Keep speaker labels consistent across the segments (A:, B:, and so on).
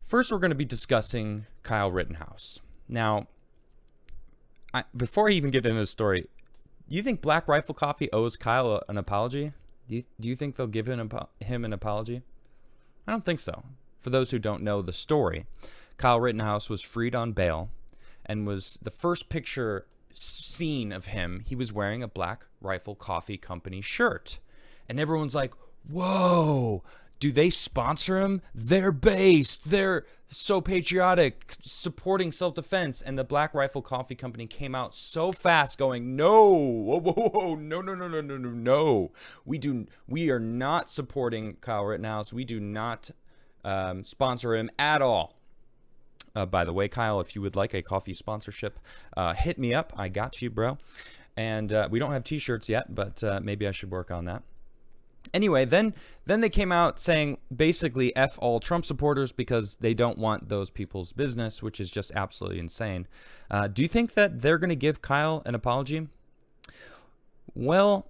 A: First, we're going to be discussing Kyle Rittenhouse. Now, before I even get into the story, do you think Black Rifle Coffee owes Kyle an apology? Do you think they'll give him an apology? I don't think so. For those who don't know the story, Kyle Rittenhouse was freed on bail and was the first picture seen of him. He was wearing a Black Rifle Coffee Company shirt. And everyone's like, whoa, do they sponsor him? They're based. They're so patriotic, supporting self-defense. And the Black Rifle Coffee Company came out so fast going, no, whoa, whoa, whoa, no. We are not supporting Kyle Rittenhouse. We do not sponsor him at all. By the way, Kyle, if you would like a coffee sponsorship, hit me up. I got you, bro. And we don't have t-shirts yet, but maybe I should work on that. Anyway, then they came out saying basically F all Trump supporters because they don't want those people's business, which is just absolutely insane. Do you think that they're going to give Kyle an apology? Well,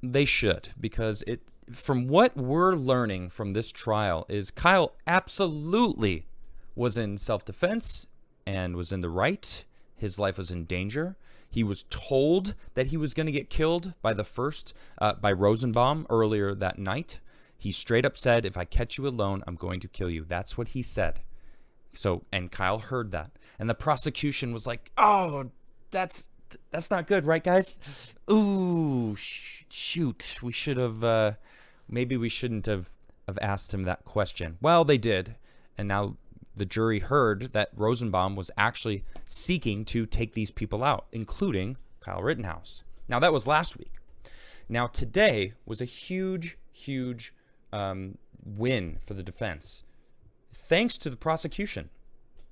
A: they should, because from what we're learning from this trial is Kyle absolutely was in self-defense and was in the right. His life was in danger. He was told that he was going to get killed by by Rosenbaum earlier that night. He straight up said, if I catch you alone, I'm going to kill you. That's what he said. And Kyle heard that. And the prosecution was like, oh, that's not good, right, guys? Ooh, shoot. We should have, maybe we shouldn't have asked him that question. Well, they did. And now the jury heard that Rosenbaum was actually seeking to take these people out, including Kyle Rittenhouse. Now, that was last week. Now, today was a huge win for the defense, thanks to the prosecution.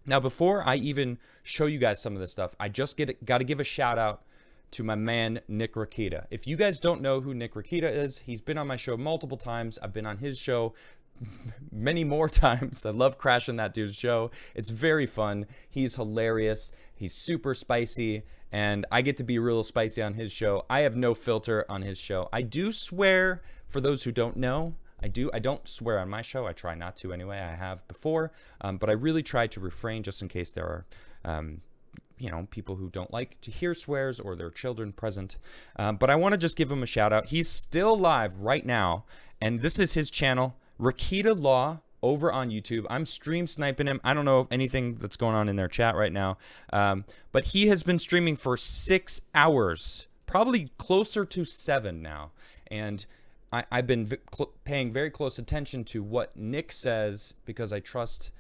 A: Now, before I even show you guys some of this stuff, I just got to give a shout out to my man, Nick Rakita. If you guys don't know who Nick Rakita is, he's been on my show multiple times. I've been on his show many more times. I love crashing that dude's show. It's very fun. He's hilarious. He's super spicy, and I get to be real spicy on his show. I have no filter on his show. I do swear, for those who don't know, I don't swear on my show. I try not to anyway. I have before, but I really try to refrain just in case there are people who don't like to hear swears or their children present. But I want to just give him a shout out. He's still live right now, and this is his channel, Rakita Law, over on YouTube. I'm stream sniping him. I don't know anything that's going on in their chat right now, but he has been streaming for 6 hours, probably closer to 7 now. And I've been paying very close attention to what Nick says because I trust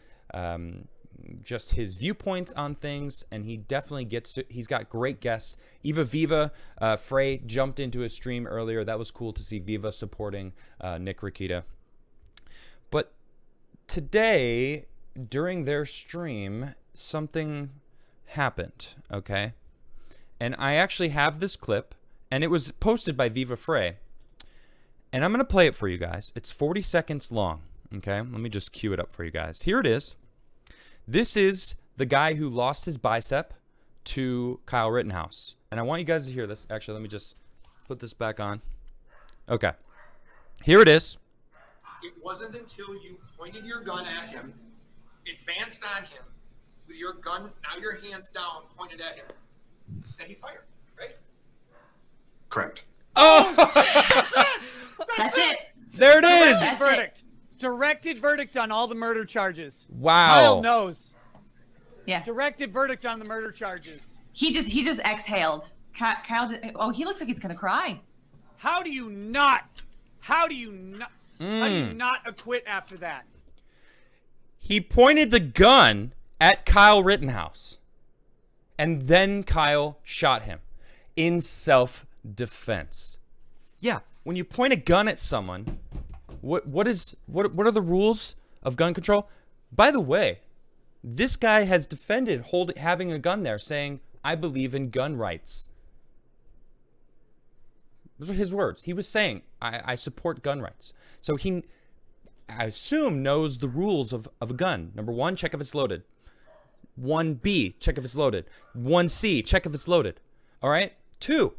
A: just his viewpoints on things, and he definitely he's got great guests. Eva Viva Frey jumped into his stream earlier. That was cool to see Viva supporting Nick Rakita. But today, during their stream, something happened, okay? And I actually have this clip, and it was posted by Viva Frey. And I'm going to play it for you guys. It's 40 seconds long, okay? Let me just cue it up for you guys. Here it is. This is the guy who lost his bicep to Kyle Rittenhouse. And I want you guys to hear this. Actually, let me just put this back on. Okay. Here it is.
B: It wasn't until you pointed your gun at him, advanced on him, with your gun, now your hands down, pointed at him, that he fired, right?
C: Correct.
A: Oh!
D: That's it.
A: There it is.
D: That's
E: verdict. Directed verdict on all the murder charges.
A: Wow.
E: Kyle knows.
D: Yeah.
E: Directed verdict on the murder charges.
D: He just exhaled. Kyle he looks like he's gonna cry.
E: How do you not acquit after that?
A: He pointed the gun at Kyle Rittenhouse, and then Kyle shot him in self-defense. Yeah, when you point a gun at someone, what are the rules of gun control? By the way, this guy has defended having a gun there, saying, I believe in gun rights. Those are his words. He was saying, I support gun rights. So he, I assume, knows the rules of a gun. Number 1, check if it's loaded. 1B, check if it's loaded. 1C, check if it's loaded. All right? 2,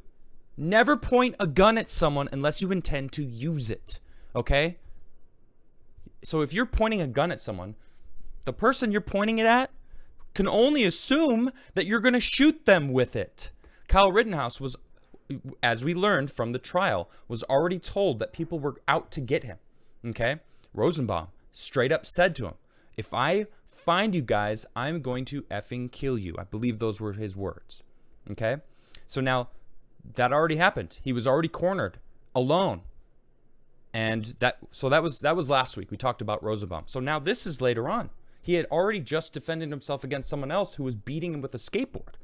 A: never point a gun at someone unless you intend to use it. Okay? So if you're pointing a gun at someone, The person you're pointing it at can only assume that you're going to shoot them with it. Kyle Rittenhouse was, as we learned from the trial, was already told that people were out to get him. Okay? Rosenbaum straight up said to him, if I find you guys, I'm going to effing kill you. I believe those were his words. Okay? So now that already happened. He was already cornered alone. And that was last week. We talked about Rosenbaum. So now this is later on. He had already just defended himself against someone else who was beating him with a skateboard.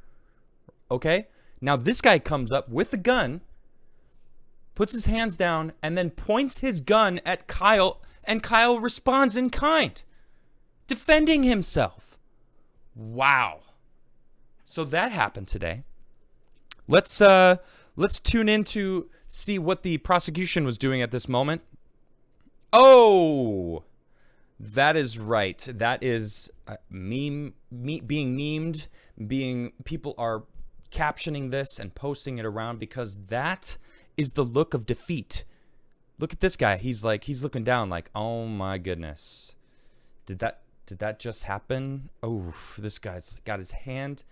A: Okay? Now this guy comes up with a gun, puts his hands down, and then points his gun at Kyle, and Kyle responds in kind, defending himself. Wow. So that happened today. Let's tune in to see what the prosecution was doing at this moment. Oh, that is right. That is being memed, people are captioning this and posting it around because that is the look of defeat. Look at this guy. He's looking down like, oh my goodness. Did that just happen? Oh, this guy's got his head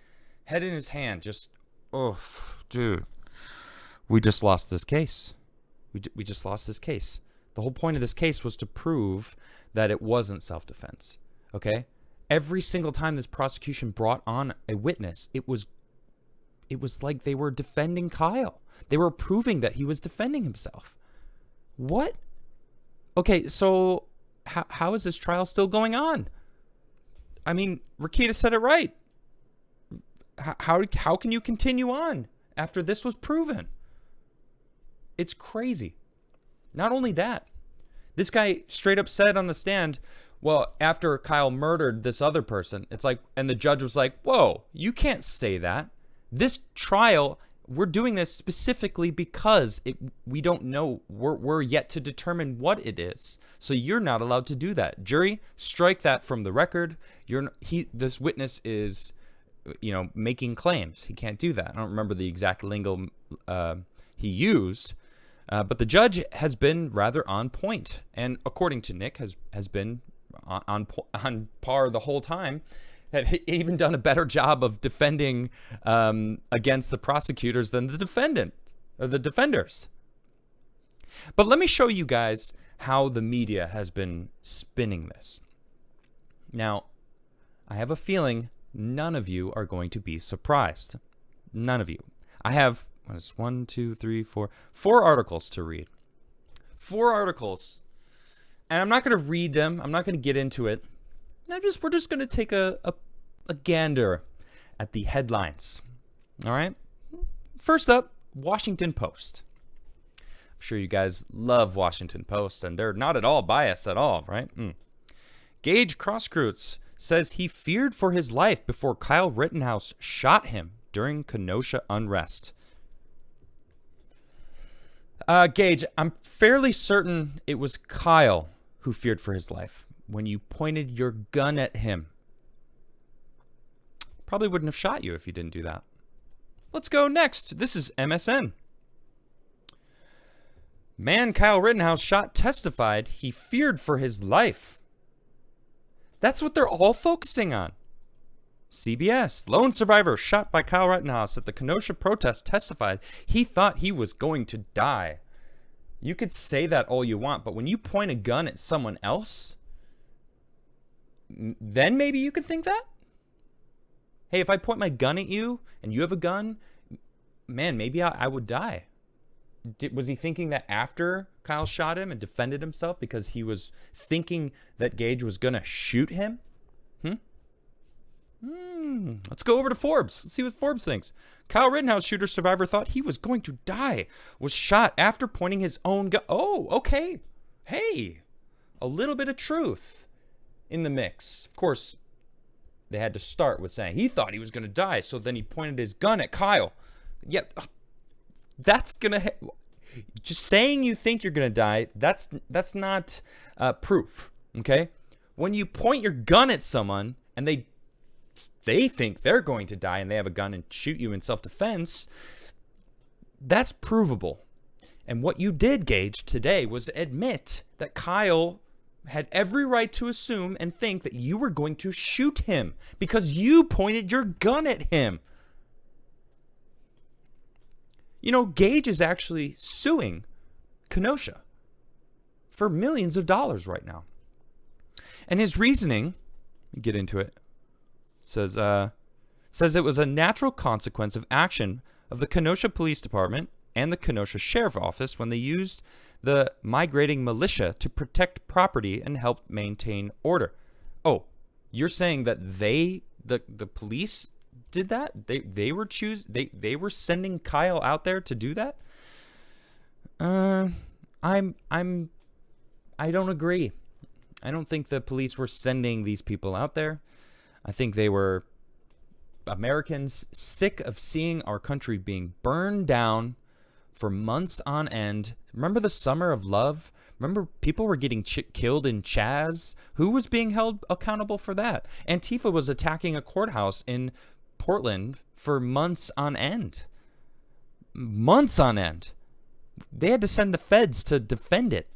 A: in his hand. Just, oh, dude. We just lost this case. We just lost this case. The whole point of this case was to prove that it wasn't self-defense. Okay? Every single time this prosecution brought on a witness, it was like they were defending Kyle. They were proving that he was defending himself. What? Okay, so how is this trial still going on? I mean, Rakita said it right. How can you continue on after this was proven? It's crazy. Not only that, this guy straight up said on the stand, well, after Kyle murdered this other person, it's like, and the judge was like, whoa, you can't say that. This trial, we're doing this specifically because we don't know. We're yet to determine what it is. So you're not allowed to do that. Jury, strike that from the record. This witness is, making claims. He can't do that. I don't remember the exact lingo he used, but the judge has been rather on point, and according to Nick, has been on par the whole time. Have even done a better job of defending against the prosecutors than the defenders. But let me show you guys how the media has been spinning this. Now, I have a feeling none of you are going to be surprised. None of you. I have, four articles to read. 4 articles. And I'm not going to read them. I'm not going to get into it. We're just going to take a gander at the headlines. All right. First up, Washington Post. I'm sure you guys love Washington Post, and they're not at all biased at all, right? Gage Crosskreutz says he feared for his life before Kyle Rittenhouse shot him during Kenosha unrest. Gage, I'm fairly certain it was Kyle who feared for his life when you pointed your gun at him. Probably wouldn't have shot you if you didn't do that. Let's go next. This is MSN. Man Kyle Rittenhouse shot testified he feared for his life. That's what they're all focusing on. CBS, lone survivor shot by Kyle Rittenhouse at the Kenosha protest testified he thought he was going to die. You could say that all you want, but when you point a gun at someone else, then maybe you could think that. Hey, if I point my gun at you and you have a gun, man, maybe I would die. Was he thinking that after Kyle shot him and defended himself because he was thinking that Gage was going to shoot him? Let's go over to Forbes. Let's see what Forbes thinks. Kyle Rittenhouse shooter survivor thought he was going to die. Was shot after pointing his own gun. Oh, okay. Hey, a little bit of truth in the mix. Of course, they had to start with saying he thought he was going to die, so then he pointed his gun at Kyle. Yeah, that's going to... Just saying you think you're going to die, that's not proof, okay? When you point your gun at someone and they think they're going to die and they have a gun and shoot you in self-defense, that's provable. And what you did, Gage, today was admit that Kyle had every right to assume and think that you were going to shoot him because you pointed your gun at him. You know, Gage is actually suing Kenosha for millions of dollars right now. And his reasoning, get into it, says it was a natural consequence of action of the Kenosha Police Department and the Kenosha Sheriff Office when they used the migrating militia to protect property and help maintain order. Oh, you're saying that the police did that? They were sending Kyle out there to do that? I don't agree. I don't think the police were sending these people out there. I think they were Americans sick of seeing our country being burned down for months on end. Remember the Summer of Love? Remember people were getting killed in Chaz? Who was being held accountable for that? Antifa was attacking a courthouse in Portland for months on end. Months on end. They had to send the feds to defend it.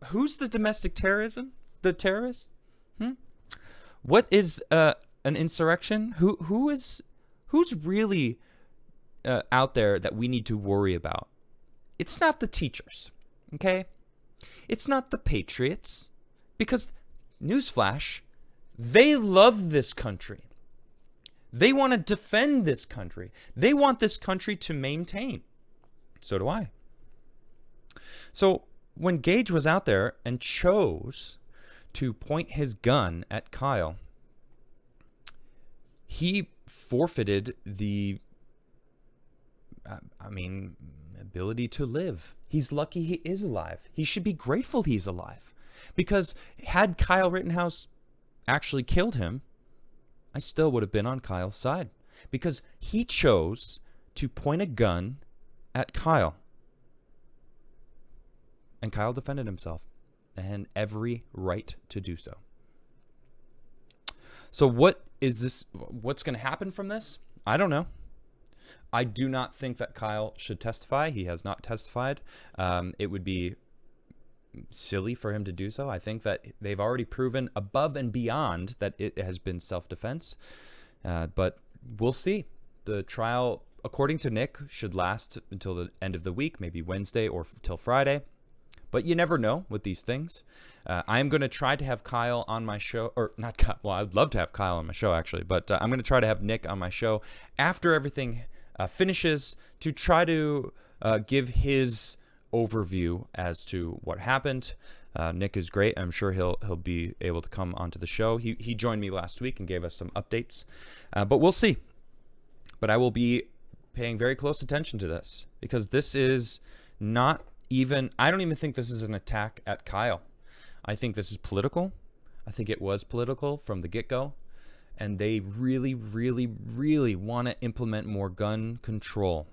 A: Who's the domestic terrorism? The terrorist? What is an insurrection? Who's really out there that we need to worry about? It's not the teachers, okay? It's not the patriots, because newsflash, they love this country. They want to defend this country. They want this country to maintain. So do I. So when Gage was out there and chose to point his gun at Kyle, he forfeited the ability to live. He's lucky he is alive. He should be grateful he's alive. Because had Kyle Rittenhouse actually killed him, I still would have been on Kyle's side. Because he chose to point a gun at Kyle. And Kyle defended himself. And every right to do so. So what is this? What's going to happen from this? I don't know. I do not think that Kyle should testify. He has not testified. It would be silly for him to do so. I think that they've already proven above and beyond that it has been self-defense. But we'll see. The trial, according to Nick, should last until the end of the week, maybe Wednesday or till Friday. But you never know with these things. I am going to try to have Kyle on my show, or not Kyle. Well, I'd love to have Kyle on my show, actually. But I'm going to try to have Nick on my show after everything finishes to try to give his overview as to what happened. Nick is great. I'm sure he'll be able to come onto the show. He joined me last week and gave us some updates. But we'll see. But I will be paying very close attention to this because this is not even, I don't even think this is an attack at Kyle. I think this is political. I think it was political from the get-go. And they really, really, really want to implement more gun control.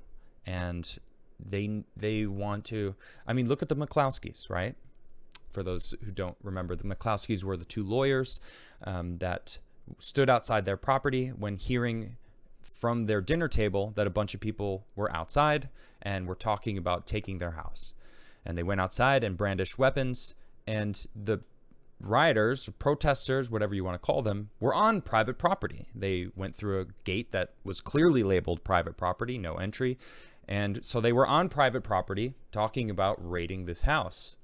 A: And they want to, I mean, look at the McCloskeys, right? For those who don't remember, the McCloskeys were the two lawyers that stood outside their property when hearing from their dinner table that a bunch of people were outside and were talking about taking their house. And they went outside and brandished weapons, and the rioters, protesters, whatever you want to call them, were on private property. They went through a gate that was clearly labeled private property, no entry. And so they were on private property talking about raiding this house.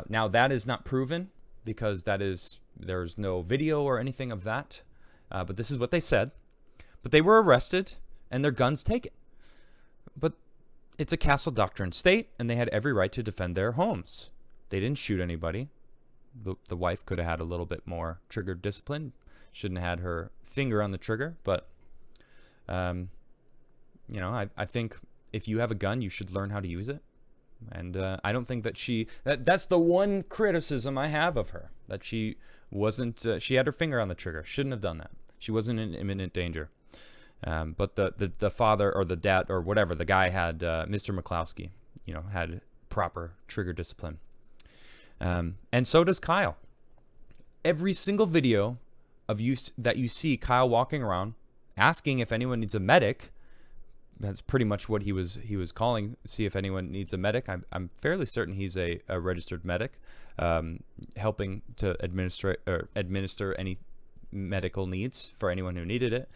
A: Now that is not proven because there's no video or anything of that. But this is what they said. But they were arrested and their guns taken. But it's a castle doctrine state, and they had every right to defend their homes. They didn't shoot anybody. The wife could have had a little bit more trigger discipline. Shouldn't have had her finger on the trigger. But, I think if you have a gun, you should learn how to use it. And I don't think that that's the one criticism I have of her. That she wasn't, she had her finger on the trigger. Shouldn't have done that. She wasn't in imminent danger. But the father or the dad or whatever, the guy had, Mr. McCloskey, had proper trigger discipline. And so does Kyle. Every single video of that you see Kyle walking around asking if anyone needs a medic, That's pretty much what he was calling. See if anyone needs a medic. I'm fairly certain he's a registered medic, helping to administer any medical needs for anyone who needed it.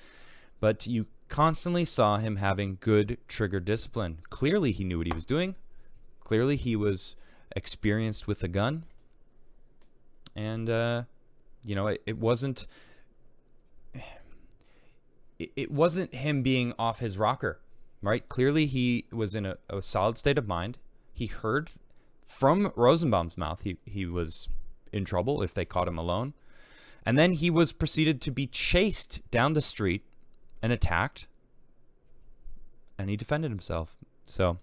A: But you constantly saw him having good trigger discipline. Clearly he knew what he was doing. Clearly he was experienced with a gun. And you know, it wasn't him being off his rocker, right? Clearly he was in a solid state of mind. He heard from Rosenbaum's mouth he was in trouble if they caught him alone. And then he was proceeded to be chased down the street and attacked, and he defended himself. So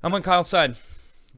A: I'm on Kyle's side.